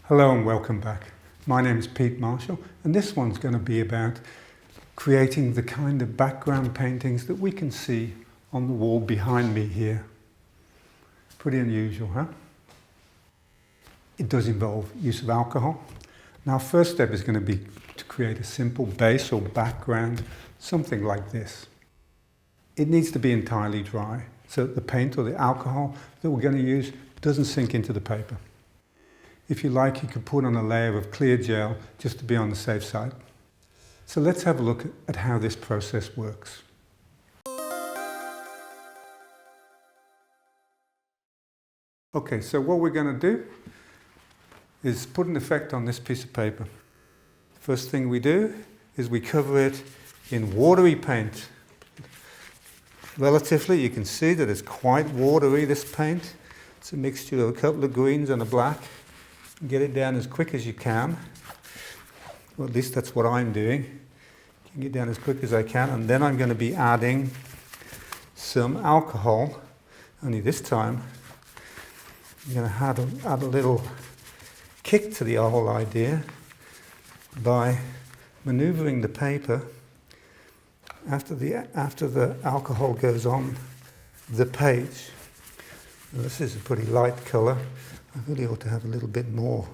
Hello and welcome back. My name is Pete Marshall and this one's going to be about creating the kind of background paintings that we can see on the wall behind me here. Pretty unusual, huh? It does involve use of alcohol. Now, first step is going to be to create a simple base or background, something like this. It needs to be entirely dry so that the paint or the alcohol that we're going to use doesn't sink into the paper. If you like, you could put on a layer of clear gel just to be on the safe side. So let's have a look at how this process works. Okay, so what we're going to do is put an effect on this piece of paper. First thing we do is we cover it in watery paint. Relatively, you can see that it's quite watery, this paint. It's a mixture of a couple of greens and a black. Get it down as quick as you can. Well, at least that's what I'm doing. Get it down as quick as I can, and then I'm going to be adding some alcohol. Only this time, I'm going to add a little kick to the whole idea by maneuvering the paper after the alcohol goes on the page. Now, this is a pretty light colour. I really ought to have a little bit more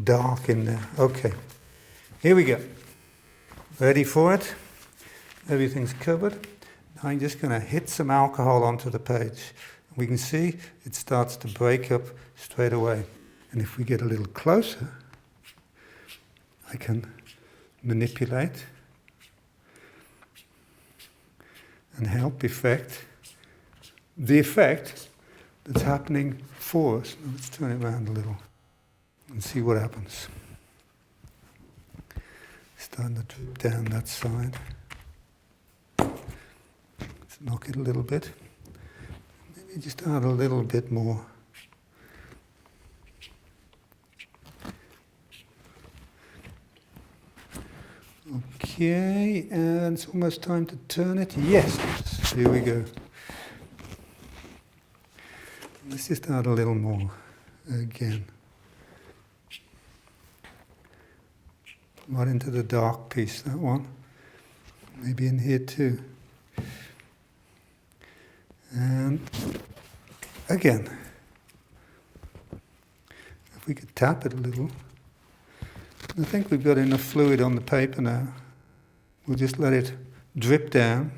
dark in there. Okay, here we go. Ready for it? Everything's covered. Now I'm just going to hit some alcohol onto the page. We can see it starts to break up straight away. And if we get a little closer, I can manipulate and help effect the effect that's happening for us. Now let's turn it around a little and see what happens. Starting to drip down that side. Let's knock it a little bit. Maybe just add a little bit more. Okay, and it's almost time to turn it. Yes, here we go. Let's just add a little more again. Right into the dark piece, that one. Maybe in here too. And again, if we could tap it a little. I think we've got enough fluid on the paper now. We'll just let it drip down.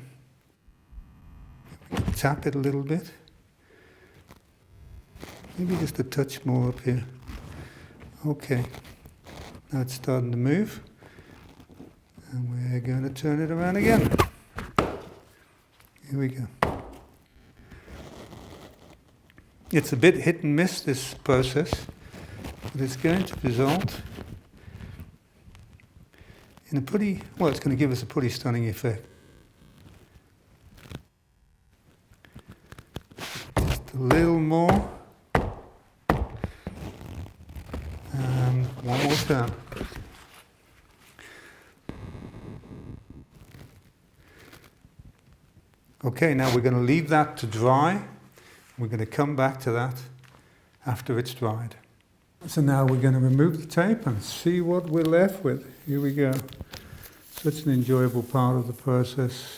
Tap it a little bit. Maybe just a touch more up here. Okay. Now it's starting to move. And we're going to turn it around again. Here we go. It's a bit hit and miss, this process, but it's going to result in a pretty, well, it's going to give us a pretty stunning effect. Just a little more. And one more time. Okay, now we're going to leave that to dry. We're going to come back to that after it's dried. So now we're going to remove the tape and see what we're left with. Here we go. Such an enjoyable part of the process.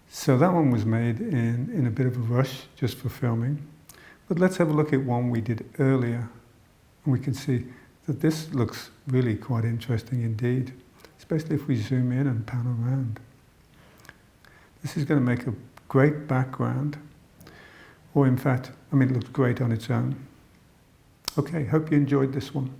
So that one was made in a bit of a rush just for filming. But let's have a look at one we did earlier. And we can see that this looks really quite interesting indeed, especially if we zoom in and pan around. This is going to make a great background, or in fact, it looks great on its own. Okay, hope you enjoyed this one.